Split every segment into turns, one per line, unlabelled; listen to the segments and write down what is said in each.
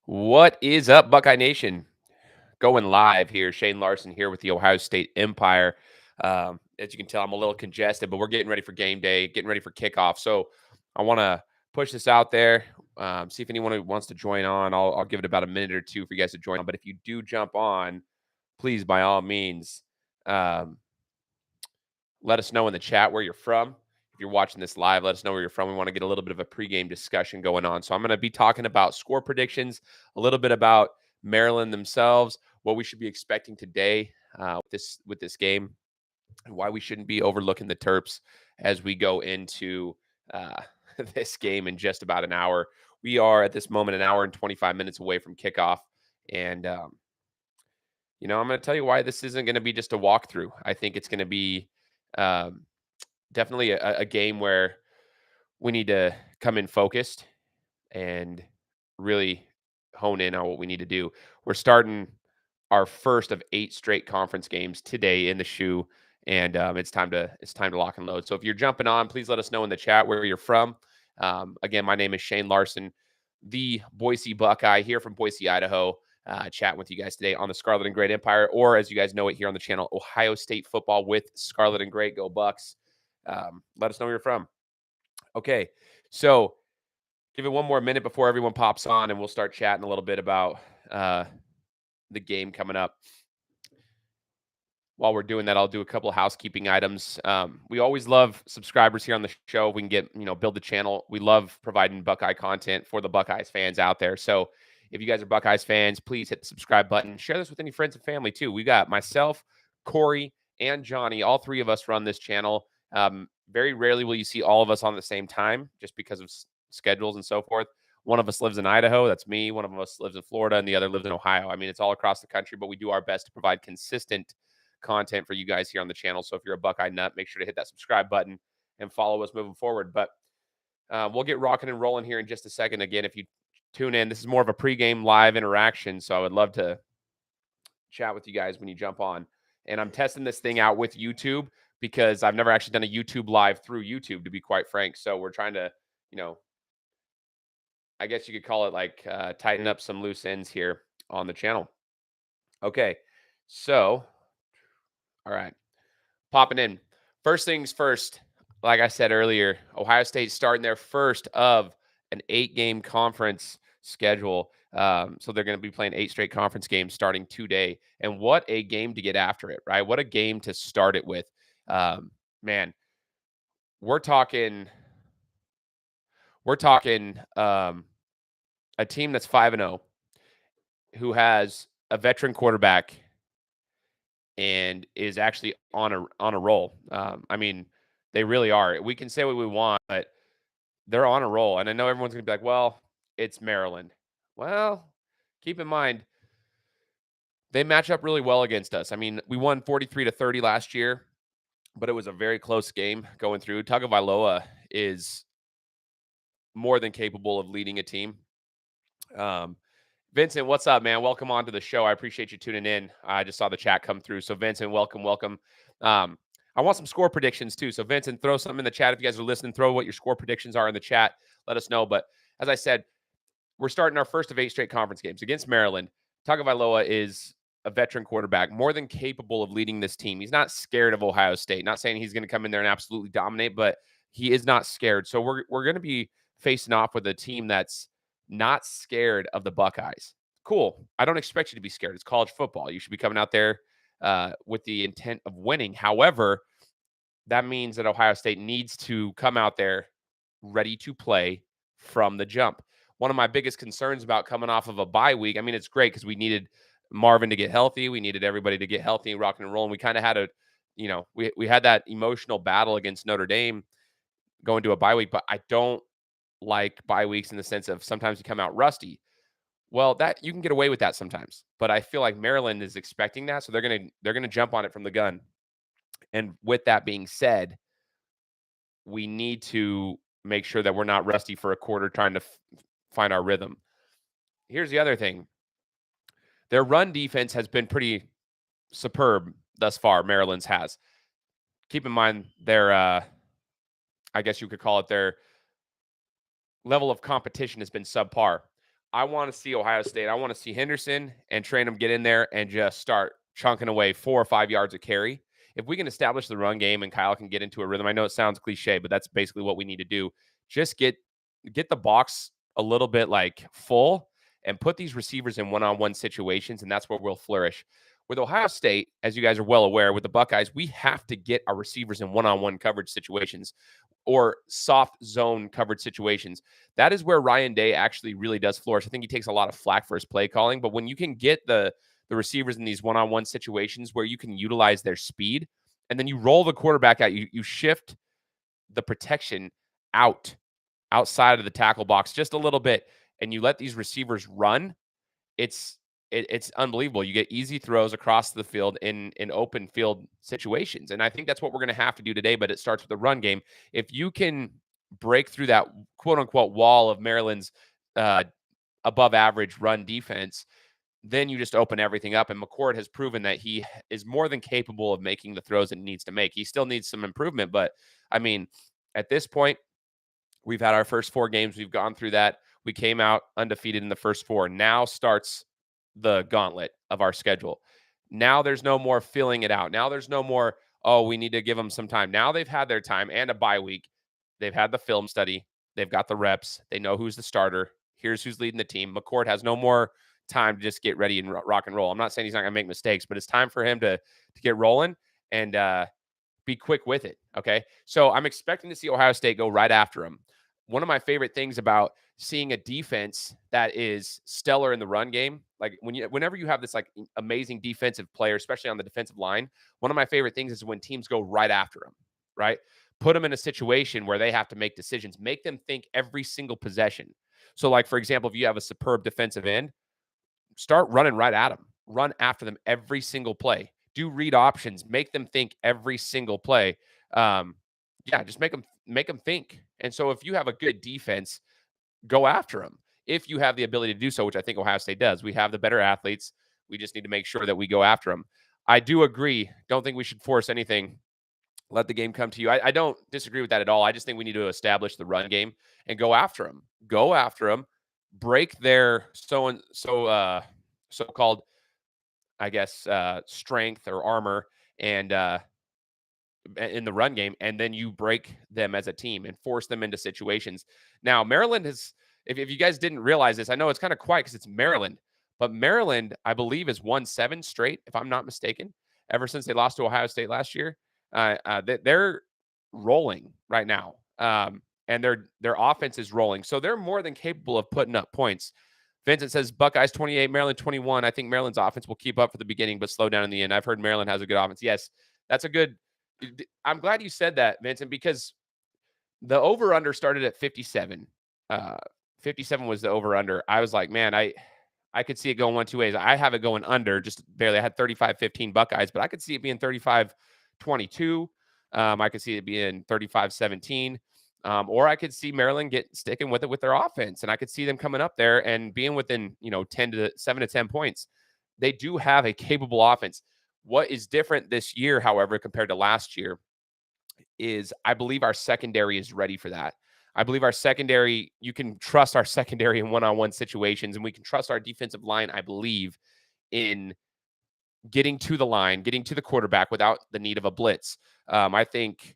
What is up, Buckeye Nation? Going live here. Shane Larson here with the Ohio State Empire. As you can tell, I'm a little congested, but we're getting ready for game day, getting ready for kickoff. So I want to push this out there, see if anyone who wants to join on. I'll give it about a minute or two for you guys to join on. But if you do jump on, please, by all means, um, let us know in the chat where you're from. If you're watching this live, let us know where you're from. We want to get a little bit of a pregame discussion going on. So I'm going to be talking about score predictions, a little bit about Maryland themselves, what we should be expecting today with this game, and why we shouldn't be overlooking the Terps as we go into uh, this game in just about an hour. We are at this moment an hour and 25 minutes away from kickoff, and I'm going to tell you why this isn't going to be just a walkthrough. I think it's going to be um, definitely a game where we need to come in focused and really hone in on what we need to do. We're starting our first of 8 straight conference games today in the shoe, and it's time to lock and load. So if you're jumping on, please let us know in the chat where you're from. Again, my name is Shane Larson, the Boise Buckeye here from Boise, Idaho. Chatting with you guys today on the Scarlet and Great Empire, or as you guys know it here on the channel, Ohio State football with Scarlet and Great. Go Bucks! Let us know where you're from. Okay, so give it one more minute before everyone pops on, and we'll start chatting a little bit about uh, the game coming up. While we're doing that, I'll do a couple of housekeeping items. We always love subscribers here on the show. We can build the channel. We love providing Buckeye content for the Buckeyes fans out there. So if you guys are Buckeyes fans, please hit the subscribe button. Share this with any friends and family too. We got myself, Corey, and Johnny. All three of us run this channel. Very rarely will you see all of us on the same time just because of schedules and so forth. One of us lives in Idaho. That's me. One of us lives in Florida, and the other lives in Ohio. I mean, it's all across the country, but we do our best to provide consistent content for you guys here on the channel. So if you're a Buckeye nut, make sure to hit that subscribe button and follow us moving forward. But we'll get rocking and rolling here in just a second. Again, if you tune in, this is more of a pregame live interaction. So I would love to chat with you guys when you jump on. And I'm testing this thing out with YouTube because I've never actually done a YouTube live through YouTube, to be quite frank. So we're trying to, I guess you could call it like tighten up some loose ends here on the channel. Okay. So, all right. Popping in. First things first, like I said earlier, Ohio State starting their first of an 8-game conference schedule. So they're going to be playing 8 straight conference games starting today. And what a game to get after it, right? What a game to start it with. Man, we're talking a team that's 5-0 who has a veteran quarterback and is actually on a roll. I mean, they really are. We can say what we want, but they're on a roll. And I know everyone's going to be like, well, it's Maryland. Well, keep in mind, they match up really well against us. I mean, we won 43-30 last year, but it was a very close game going through. Tagovailoa is more than capable of leading a team. Vincent, what's up, man? Welcome on to the show. I appreciate you tuning in. I just saw the chat come through. So, Vincent, welcome. I want some score predictions too. So, Vincent, throw something in the chat. If you guys are listening, throw what your score predictions are in the chat. Let us know. But as I said, we're starting our first of 8 straight conference games against Maryland. Tagovailoa is a veteran quarterback, more than capable of leading this team. He's not scared of Ohio State. Not saying he's going to come in there and absolutely dominate, but he is not scared. So we're going to be facing off with a team that's not scared of the Buckeyes. Cool. I don't expect you to be scared. It's college football. You should be coming out there with the intent of winning. However, that means that Ohio State needs to come out there ready to play from the jump. One of my biggest concerns about coming off of a bye week, I mean, it's great because we needed Marvin to get healthy. We needed everybody to get healthy and rocking and rolling. We kind of had we had that emotional battle against Notre Dame going to a bye week, but I don't like bye weeks in the sense of sometimes you come out rusty. Well, that you can get away with that sometimes, but I feel like Maryland is expecting that, so they're gonna jump on it from the gun. And with that being said, we need to make sure that we're not rusty for a quarter trying to find our rhythm. Here's the other thing: their run defense has been pretty superb thus far. Maryland's has. Keep in mind their, I guess you could call it their level of competition has been subpar. I want to see Ohio State. I want to see Henderson and Trainum get in there and just start chunking away 4 or 5 yards of carry. If we can establish the run game and Kyle can get into a rhythm, I know it sounds cliche, but that's basically what we need to do. Just get the box a little bit like full and put these receivers in one-on-one situations, and that's where we'll flourish. With Ohio State, as you guys are well aware, with the Buckeyes, we have to get our receivers in one-on-one coverage situations or soft zone coverage situations. That is where Ryan Day actually really does flourish. I think he takes a lot of flack for his play calling, but when you can get the receivers in these one-on-one situations where you can utilize their speed and then you roll the quarterback out, you shift the protection outside of the tackle box just a little bit and you let these receivers run, it's unbelievable. You get easy throws across the field in open field situations. And I think that's what we're going to have to do today, but it starts with the run game. If you can break through that quote unquote wall of Maryland's uh, above average run defense, then you just open everything up. And McCord has proven that he is more than capable of making the throws that he needs to make. He still needs some improvement, but I mean, at this point, we've had our first 4 games. We've gone through that. We came out undefeated in the first 4. Now starts the gauntlet of our schedule. Now there's no more filling it out. Now there's no more, oh, we need to give them some time. Now they've had their time and a bye week. They've had the film study. They've got the reps. They know who's the starter. Here's who's leading the team. McCord has no more time to just get ready and rock and roll. I'm not saying he's not going to make mistakes, but it's time for him to get rolling and be quick with it. Okay. So I'm expecting to see Ohio State go right after him. One of my favorite things about seeing a defense that is stellar in the run game, like whenever you have this like amazing defensive player, especially on the defensive line, one of my favorite things is when teams go right after them, right? Put them in a situation where they have to make decisions, make them think every single possession. So, like, for example, if you have a superb defensive end, start running right at them, run after them every single play, do read options, make them think every single play. Yeah, just make them think. And so if you have a good defense, go after them. If you have the ability to do so, which I think Ohio State does, we have the better athletes. We just need to make sure that we go after them. I do agree. Don't think we should force anything. Let the game come to you. I don't disagree with that at all. I just think we need to establish the run game and go after them. Go after them. Break their so-called, I guess, strength or armor and in the run game, and then you break them as a team and force them into situations. Now, Maryland has, if you guys didn't realize this, I know it's kind of quiet because it's Maryland, but Maryland, I believe, has won 7 straight, if I'm not mistaken, ever since they lost to Ohio State last year. They're rolling right now, and their offense is rolling, so they're more than capable of putting up points. Vincent says Buckeyes 28, Maryland 21. I think Maryland's offense will keep up for the beginning, but slow down in the end. I've heard Maryland has a good offense. Yes, that's a good. I'm glad you said that, Vincent, because the over under started at 57. 57 was the over under. I was like, man, I could see it going 1-2 ways. I have it going under just barely. I had 35-15 Buckeyes, but I could see it being 35-22. I could see it being 35-17. Or I could see Maryland sticking with it with their offense, and I could see them coming up there and being within 7 to 10 points. They do have a capable offense. What is different this year, however, compared to last year, is I believe our secondary is ready for that. I believe our secondary, you can trust our secondary in one-on-one situations, and we can trust our defensive line, I believe, in getting to the line, getting to the quarterback without the need of a blitz. I think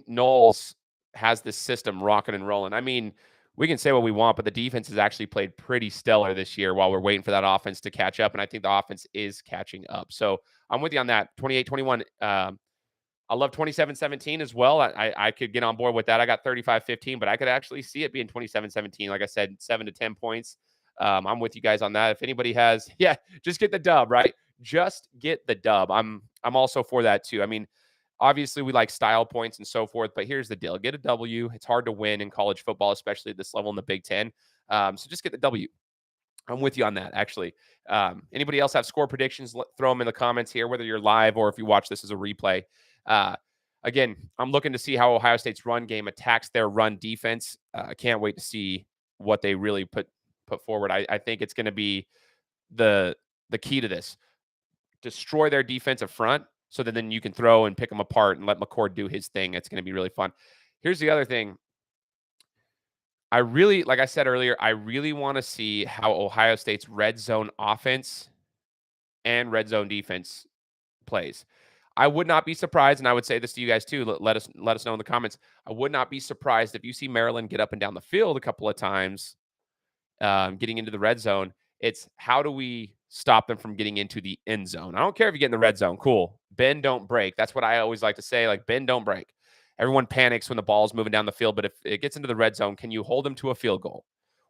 Knowles has this system rocking and rolling. I mean, we can say what we want, but the defense has actually played pretty stellar this year while we're waiting for that offense to catch up. And I think the offense is catching up. So I'm with you on that. 28-21. I love 27-17 as well. I could get on board with that. I got 35-15, but I could actually see it being 27-17. Like I said, 7 to 10 points. I'm with you guys on that. If anybody has, just get the dub, right? Just get the dub. I'm also for that too. I mean, obviously, we like style points and so forth, but here's the deal. Get a W. It's hard to win in college football, especially at this level in the Big Ten. So just get the W. I'm with you on that, actually. Anybody else have score predictions? Throw them in the comments here, whether you're live or if you watch this as a replay. Again, I'm looking to see how Ohio State's run game attacks their run defense. I can't wait to see what they really put forward. I think it's going to be the key to this. Destroy their defensive front, so that then you can throw and pick them apart and let McCord do his thing. It's going to be really fun. Here's the other thing. I really, like I said earlier, I really want to see how Ohio State's red zone offense and red zone defense plays. I would not be surprised, and I would say this to you guys too. Let us know in the comments. I would not be surprised if you see Maryland get up and down the field a couple of times, getting into the red zone. It's how do we stop them from getting into the end zone? I don't care if you get in the red zone. Cool. Bend, don't break. That's what I always like to say. Like, bend, don't break. Everyone panics when the ball's moving down the field, but if it gets into the red zone, can you hold them to a field goal?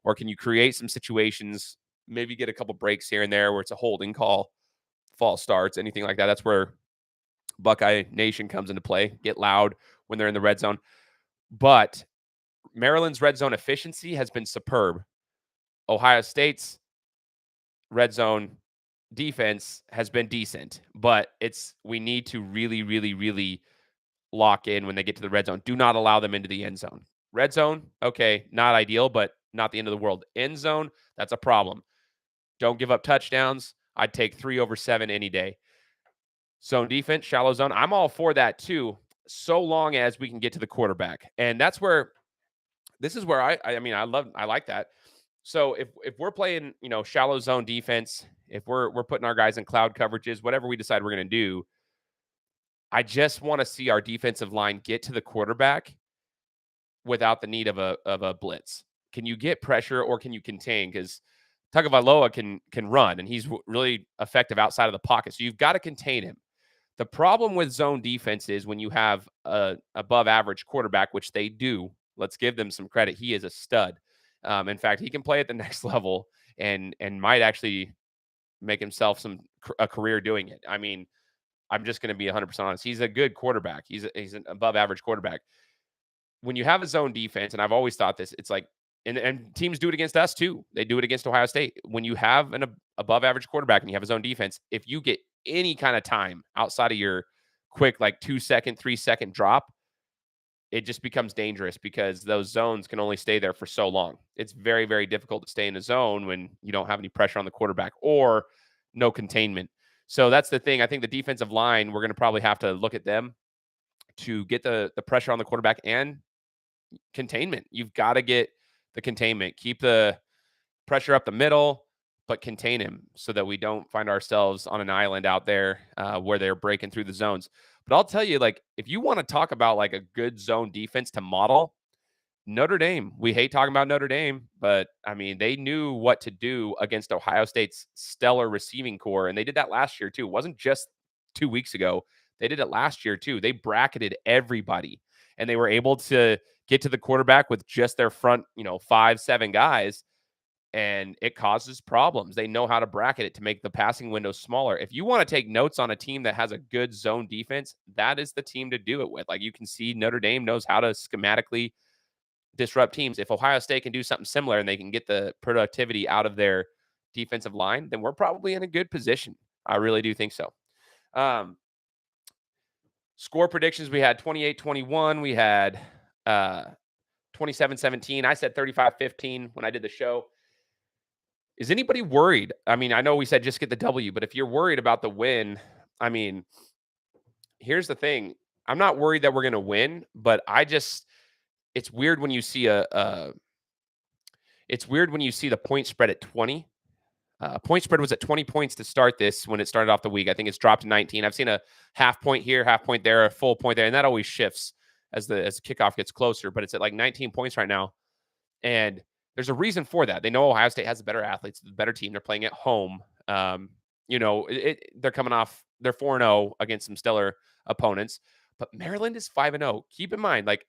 Or can you create some situations, maybe get a couple breaks here and there where it's a holding call, false starts, anything like that? That's where Buckeye Nation comes into play. Get loud when they're in the red zone. But Maryland's red zone efficiency has been superb. Ohio State's red zone defense has been decent, but we need to really, really, really lock in when they get to the red zone. Do not allow them into the end zone. Red zone, okay, not ideal, but not the end of the world. End zone, that's a problem. Don't give up touchdowns. I'd take 3 over 7 any day. Zone defense, shallow zone, I'm all for that too, so long as we can get to the quarterback. And that's where this is where I like that. So if we're playing, shallow zone defense, if we're putting our guys in cloud coverages, whatever we decide we're going to do, I just want to see our defensive line get to the quarterback without the need of a blitz. Can you get pressure or can you contain? Because Tagovailoa can run and he's really effective outside of the pocket. So you've got to contain him. The problem with zone defense is when you have a above average quarterback, which they do. Let's give them some credit. He is a stud. In fact, he can play at the next level and might actually make himself a career doing it. I mean, I'm just going to be 100% honest. He's a good quarterback. He's an above average quarterback. When you have a zone defense, and I've always thought this, it's like, and teams do it against us too. They do it against Ohio State. When you have an above average quarterback and you have a zone defense, if you get any kind of time outside of your quick, like 2-second, 3-second drop, it just becomes dangerous because those zones can only stay there for so long. It's very, very difficult to stay in a zone when you don't have any pressure on the quarterback or no containment. So that's the thing. I think the defensive line, we're going to probably have to look at them to get the pressure on the quarterback and containment. You've got to get the containment, keep the pressure up the middle, but contain him so that we don't find ourselves on an island out there where they're breaking through the zones. But I'll tell you, like, if you want to talk about like a good zone defense to model, Notre Dame. We hate talking about Notre Dame, but I mean, they knew what to do against Ohio State's stellar receiving core, and they did that last year too. It wasn't just 2 weeks ago. They did it last year too. They bracketed everybody, and they were able to get to the quarterback with just their front, 5-7 guys, and it causes problems. They know how to bracket it to make the passing window smaller. If you want to take notes on a team that has a good zone defense, that is the team to do it with. Like, you can see Notre Dame knows how to schematically disrupt teams. If Ohio State can do something similar and they can get the productivity out of their defensive line, then we're probably in a good position. I really do think so. Score predictions, we had 28-21. We had 27-17. I said 35-15 when I did the show. Is anybody worried? I mean, I know we said just get the W, but if you're worried about the win, I mean, here's the thing. I'm not worried that we're going to win, but it's weird when you see it's weird when you see the point spread at 20. Point spread was at 20 points to start this when it started off the week. I think it's dropped to 19. I've seen a half point here, half point there, a full point there, and that always shifts as the kickoff gets closer, but it's at like 19 points right now. And there's a reason for that. They know Ohio State has the better athletes, the better team. They're playing at home. They're coming off, they're 4-0 against some stellar opponents, but Maryland is 5-0. Keep in mind, like,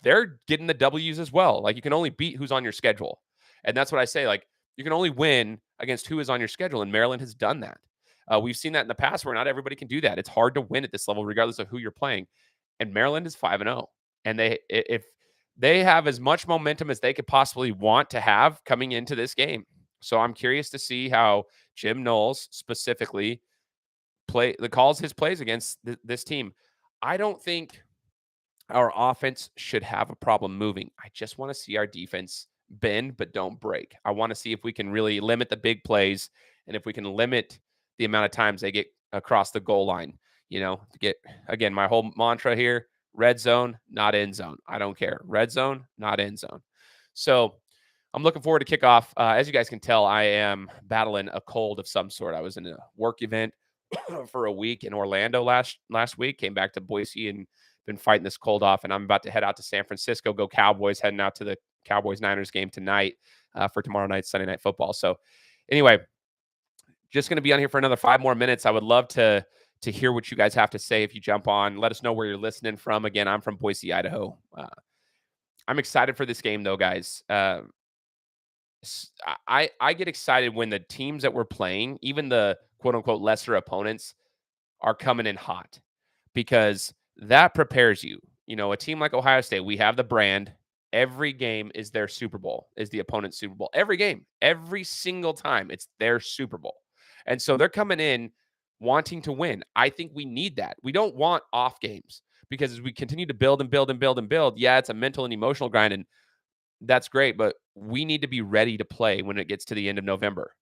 they're getting the W's as well. Like, you can only beat who's on your schedule. And that's what I say. Like, you can only win against who is on your schedule. And Maryland has done that. We've seen that in the past where not everybody can do that. It's hard to win at this level, regardless of who you're playing. And Maryland is 5-0. And if they have as much momentum as they could possibly want to have coming into this game. So I'm curious to see how Jim Knowles specifically calls his plays against this team. I don't think our offense should have a problem moving. I just want to see our defense bend, but don't break. I want to see if we can really limit the big plays and if we can limit the amount of times they get across the goal line. To get, again, my whole mantra here, red zone, not end zone. I don't care. Red zone, not end zone. So I'm looking forward to kickoff. As you guys can tell, I am battling a cold of some sort. I was in a work event for a week in Orlando last week. Came back to Boise and been fighting this cold off. And I'm about to head out to San Francisco. Go Cowboys! Heading out to the Cowboys Niners game tonight for tomorrow night's Sunday Night Football. So anyway, just going to be on here for another 5 more minutes. I would love to hear what you guys have to say if you jump on. Let us know where you're listening from. Again, I'm from Boise, Idaho. I'm excited for this game, though, guys. I get excited when the teams that we're playing, even the quote unquote lesser opponents, are coming in hot because that prepares you. You know, a team like Ohio State, we have the brand. Every game is their Super Bowl, is the opponent's Super Bowl. Every game, every single time, it's their Super Bowl. And so they're coming in wanting to win. I think we need that. We don't want off games because as we continue to build and build and build and build, yeah, it's a mental and emotional grind. And that's great, but we need to be ready to play when it gets to the end of November,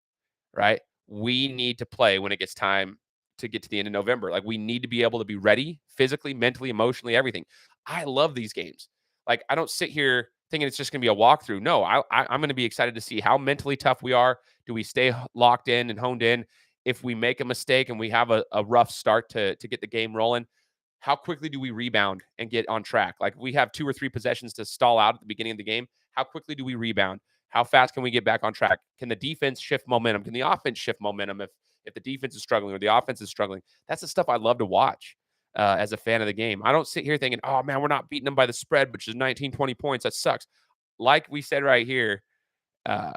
right? We need to play when it gets time to get to the end of November. Like we need to be able to be ready physically, mentally, emotionally, everything. I love these games. Like I don't sit here thinking it's just going to be a walkthrough. No, I'm going to be excited to see how mentally tough we are. Do we stay locked in and honed in? If we make a mistake and we have a rough start to get the game rolling, how quickly do we rebound and get on track? Like we have 2 or 3 possessions to stall out at the beginning of the game. How quickly do we rebound? How fast can we get back on track? Can the defense shift momentum? Can the offense shift momentum if the defense is struggling or the offense is struggling? That's the stuff I love to watch as a fan of the game. I don't sit here thinking, oh, man, we're not beating them by the spread, which is 19, 20 points. That sucks. Like we said right here, uh,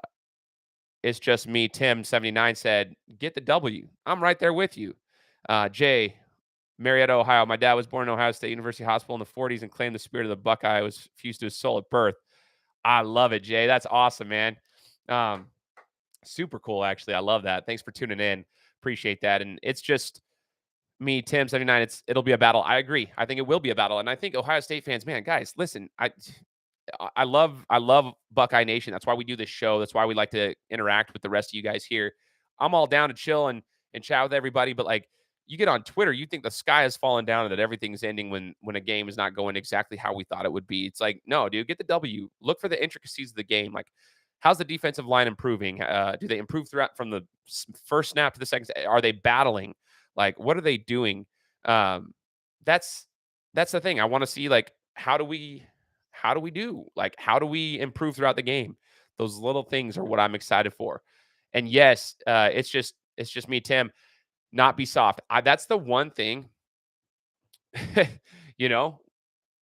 it's just me. Tim79 said, get the W. I'm right there with you. Jay, Marietta, Ohio. My dad was born in Ohio State University Hospital in the 40s and claimed the spirit of the Buckeye was fused to his soul at birth. I love it, Jay. That's awesome, man. Super cool, actually. I love that. Thanks for tuning in. Appreciate that. And it's just me, Tim79. It'll be a battle. I agree. I think it will be a battle. And I think Ohio State fans, man, guys, listen, I love Buckeye Nation. That's why we do this show. That's why we like to interact with the rest of you guys here. I'm all down to chill and chat with everybody, but like you get on Twitter, you think the sky has fallen down and that everything's ending when a game is not going exactly how we thought it would be. It's like, no, dude, get the W. Look for the intricacies of the game. Like, how's the defensive line improving? Do they improve throughout from the first snap to the second? Are they battling? Like, what are they doing? That's the thing. I want to see like how do we do? Like, how do we improve throughout the game? Those little things are what I'm excited for. And yes, it's just me, Tim. Not be soft. That's the one thing. you know,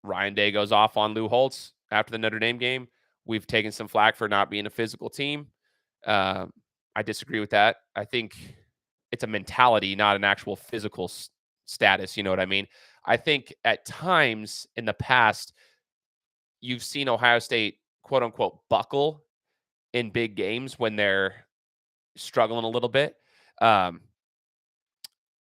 Ryan Day goes off on Lou Holtz after the Notre Dame game. We've taken some flack for not being a physical team. I disagree with that. I think it's a mentality, not an actual physical status. You know what I mean? I think at times in the past, you've seen Ohio State, quote unquote, buckle in big games when they're struggling a little bit.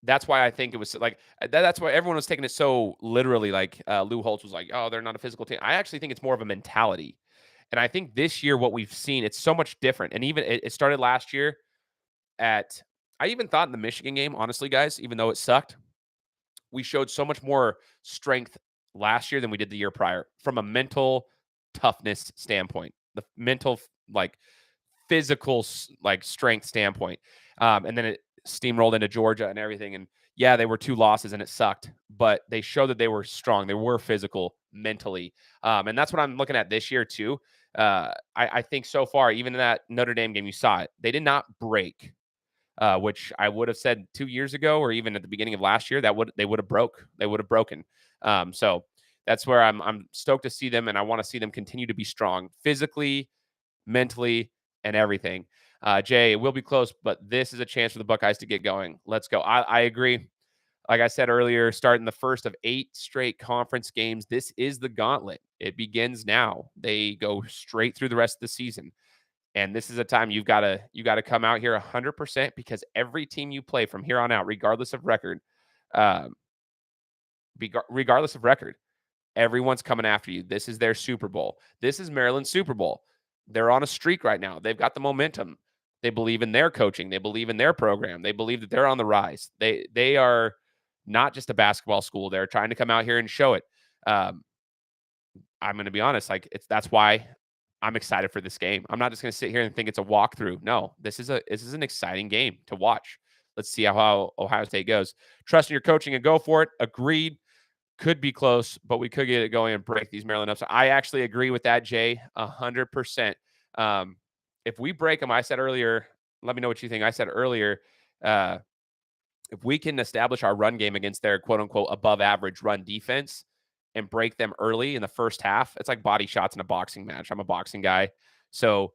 That's why I think it was like that's why everyone was taking it so literally. Like Lou Holtz was like, "Oh, they're not a physical team." I actually think it's more of a mentality, and I think this year what we've seen it's so much different. And even it started last year at. I even thought in the Michigan game, honestly, guys, even though it sucked, we showed so much more strength last year than we did the year prior from a mental toughness standpoint, the mental like physical like strength standpoint. And then it steamrolled into Georgia and everything. And yeah, they were 2 losses and it sucked, but they showed that they were strong. They were physical mentally. And that's what I'm looking at this year too. I think so far, even in that Notre Dame game, you saw it. They did not break, which I would have said 2 years ago, or even at the beginning of last year, they would have broken. So that's where I'm stoked to see them, and I want to see them continue to be strong physically, mentally, and everything. Jay, it will be close, but this is a chance for the Buckeyes to get going. Let's go. I agree. Like I said earlier, starting the first of 8 straight conference games, this is the gauntlet. It begins now. They go straight through the rest of the season. And this is a time you got to come out here 100% because every team you play from here on out, regardless of record, um, regardless of record, everyone's coming after you. This is their Super Bowl. This is Maryland's Super Bowl. They're on a streak right now. They've got the momentum. They believe in their coaching. They believe in their program. They believe that they're on the rise. They are not just a basketball school. They're trying to come out here and show it. I'm going to be honest. Like that's why I'm excited for this game. I'm not just going to sit here and think it's a walkthrough. No, this is an exciting game to watch. Let's see how Ohio State goes. Trust in your coaching and go for it. Agreed. Could be close, but we could get it going and break these Maryland ups. I actually agree with that, Jay, 100%. If we break them, I said earlier, let me know what you think. I said earlier, if we can establish our run game against their quote unquote above average run defense and break them early in the first half, it's like body shots in a boxing match. I'm a boxing guy. So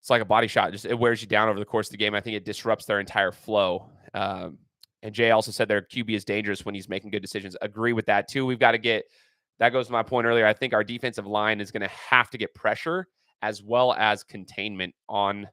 it's like a body shot. Just it wears you down over the course of the game. I think it disrupts their entire flow. And Jay also said their QB is dangerous when he's making good decisions. Agree with that too. We've got to get, that goes to my point earlier. I think our defensive line is going to have to get pressure as well as containment on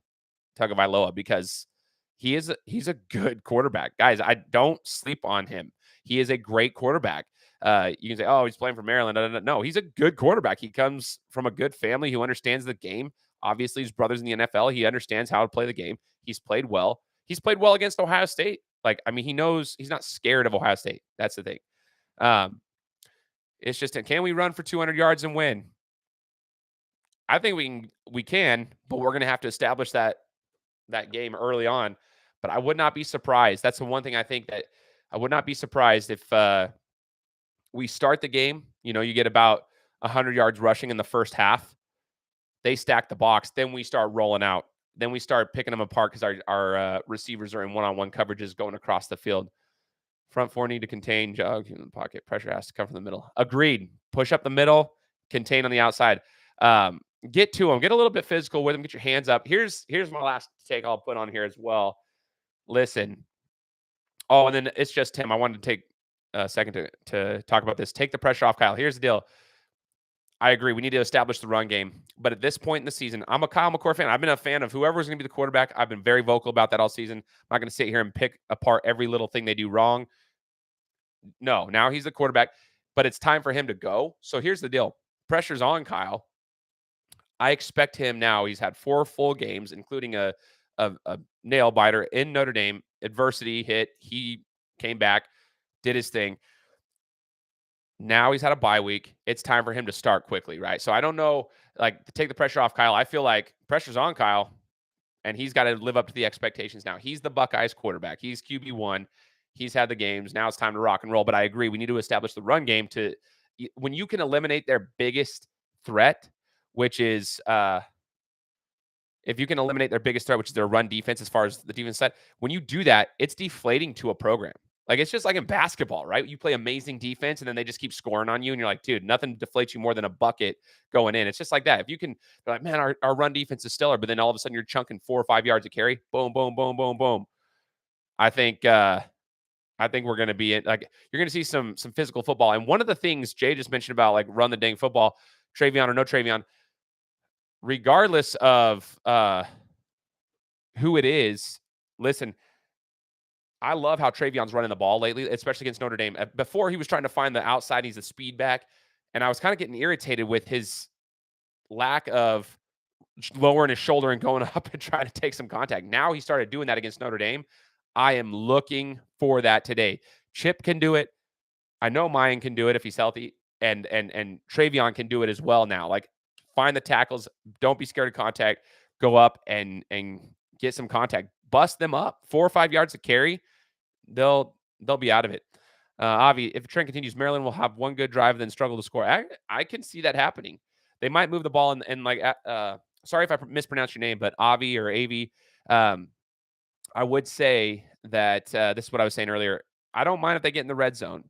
Tagovailoa because he's a good quarterback. Guys, I don't sleep on him. He is a great quarterback. You can say, oh, he's playing for Maryland. No, he's a good quarterback. He comes from a good family who understands the game. Obviously, his brother's in the NFL. He understands how to play the game. He's played well. He's played well against Ohio State. Like, I mean, he knows he's not scared of Ohio State. That's the thing. It's just, can we run for 200 yards and win? I think we can, but we're going to have to establish that game early on. But I would not be surprised. That's the one thing I think that I would not be surprised if we start the game. You know, you get about 100 yards rushing in the first half. They stack the box. Then we start rolling out. Then we start picking them apart because our receivers are in one-on-one coverages going across the field. Front four need to contain, jog in the pocket. Pressure has to come from the middle. Agreed. Push up the middle, contain on the outside. Get to them. Get a little bit physical with them. Get your hands up. Here's my last take I'll put on here as well. Listen. Oh, and then it's just Tim. I wanted to take a second to talk about this. Take the pressure off Kyle. Here's the deal. I agree. We need to establish the run game. But at this point in the season, I'm a Kyle McCord fan. I've been a fan of whoever's going to be the quarterback. I've been very vocal about that all season. I'm not going to sit here and pick apart every little thing they do wrong. No, now he's the quarterback, but it's time for him to go. So here's the deal. Pressure's on Kyle. I expect him now. He's had 4 full games, including a nail biter in Notre Dame. Adversity hit. He came back, did his thing. Now he's had a bye week. It's time for him to start quickly, right? So I don't know, like, to take the pressure off Kyle. I feel like pressure's on Kyle, and he's got to live up to the expectations now. He's the Buckeyes quarterback. He's QB1. He's had the games. Now it's time to rock and roll. But I agree. We need to establish the run game to when you can eliminate their biggest threat, which is if you can eliminate their biggest threat, which is their run defense as far as the defense side, when you do that, it's deflating to a program. Like, it's just like in basketball, right? You play amazing defense, and then they just keep scoring on you, and you're like, dude, nothing deflates you more than a bucket going in. It's just like that. If you can, they're like, man, our run defense is stellar, but then all of a sudden you're chunking 4 or 5 yards of carry, boom, boom, boom, boom, boom. I think we're going to be like, you're going to see some physical football. And one of the things Jay just mentioned about, like, run the dang football, Travion or no Travion, regardless of who it is, listen, I love how Travion's running the ball lately, especially against Notre Dame. Before, he was trying to find the outside. He's a speed back. And I was kind of getting irritated with his lack of lowering his shoulder and going up and trying to take some contact. Now he started doing that against Notre Dame. I am looking for that today. Chip can do it. I know Mayan can do it if he's healthy. And Travion can do it as well now. Like, find the tackles. Don't be scared of contact. Go up and get some contact. Bust them up. 4 or 5 yards of carry. They'll be out of it. Avi, if the trend continues, Maryland will have one good drive, then struggle to score. I can see that happening. They might move the ball and like, sorry if I mispronounce your name, but Avi or Avi. I would say that this is what I was saying earlier. I don't mind if they get in the red zone,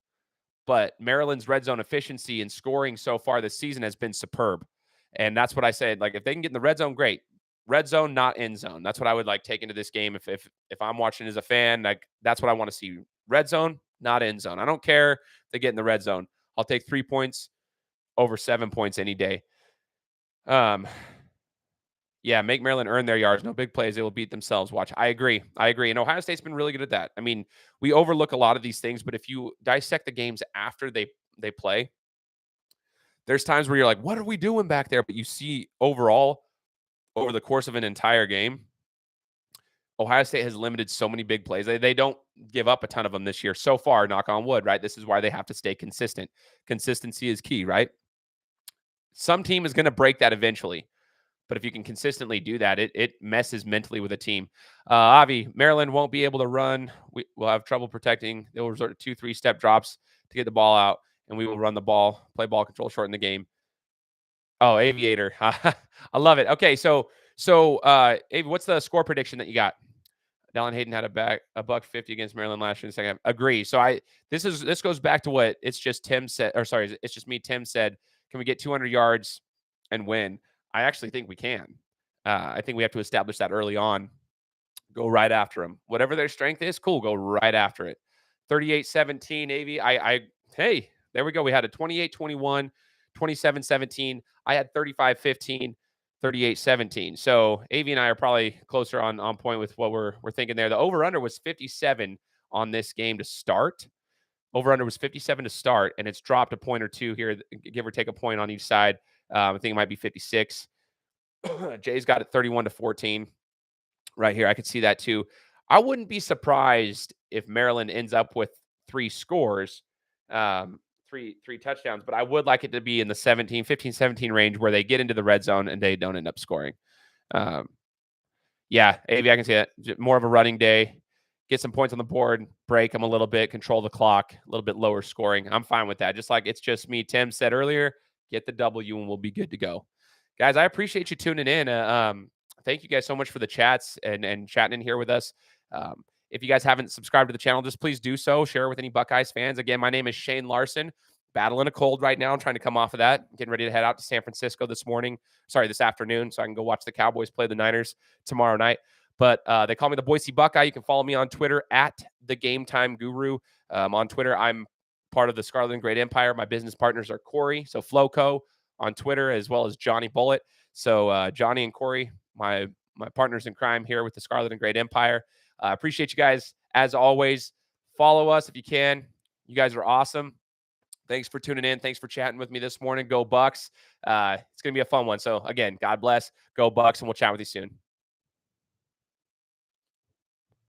but Maryland's red zone efficiency and scoring so far this season has been superb. And that's what I said. Like, if they can get in the red zone, great. Red zone, not end zone. That's what I would like take into this game. If I'm watching as a fan, like, that's what I want to see. Red zone, not end zone. I don't care if they get in the red zone. I'll take 3 points over 7 points any day. Yeah, make Maryland earn their yards. No big plays. They will beat themselves. Watch. I agree. And Ohio State's been really good at that. I mean, we overlook a lot of these things, but if you dissect the games after they play, there's times where you're like, what are we doing back there? But you see overall, over the course of an entire game, Ohio State has limited so many big plays. They don't give up a ton of them this year so far, knock on wood, right? This is why they have to stay consistent. Consistency is key, right? Some team is going to break that eventually. But if you can consistently do that, it messes mentally with a team. Avi, Maryland won't be able to run. We'll have trouble protecting. They'll resort to 2-3 step drops to get the ball out, and we will run the ball, play ball control, shorten the game. Oh, Aviator. I love it. Okay, Avi, what's the score prediction that you got? Dallin Hayden had a buck 50 against Maryland last year in the second half. Agree. So this goes back to what it's just Tim said, or sorry, it's just me. Tim said, can we get 200 yards and win? I actually think we can. I think we have to establish that early on. Go right after them. Whatever their strength is, cool. Go right after it. 38-17, Navy. Hey, there we go. We had a 28-21, 27-17. I had 35-15, 38-17. So Avi and I are probably closer on point with what we're thinking there. The over-under was 57 on this game to start. Over-under was 57 to start, and it's dropped a point or two here, give or take a point on each side. I think it might be 56. Jay's got it 31-14 right here. I could see that too. I wouldn't be surprised if Maryland ends up with 3 scores, three touchdowns, but I would like it to be in the 15-17 range where they get into the red zone and they don't end up scoring. Yeah, Avi, I can see that. More of a running day. Get some points on the board, break them a little bit, control the clock, a little bit lower scoring. I'm fine with that. Just like it's just me. Tim said earlier, get the W and we'll be good to go. Guys, I appreciate you tuning in. Thank you guys so much for the chats and chatting in here with us. If you guys haven't subscribed to the channel, just please do so. Share with any Buckeyes fans. Again, my name is Shane Larson. Battling a cold right now. I'm trying to come off of that. Getting ready to head out to San Francisco this afternoon, so I can go watch the Cowboys play the Niners tomorrow night. But they call me the Boise Buckeye. You can follow me on Twitter at the Game Time Guru. On Twitter, I'm part of the Scarlet and Great Empire. My business partners are Corey, so Floco on Twitter, as well as Johnny Bullet. So Johnny and Corey, my partners in crime here with the Scarlet and Great Empire. Appreciate you guys as always. Follow us if you can. You guys are awesome. Thanks for tuning in. Thanks for chatting with me this morning. Go Bucks. It's going to be a fun one. So again, God bless. Go Bucks, and we'll chat with you soon.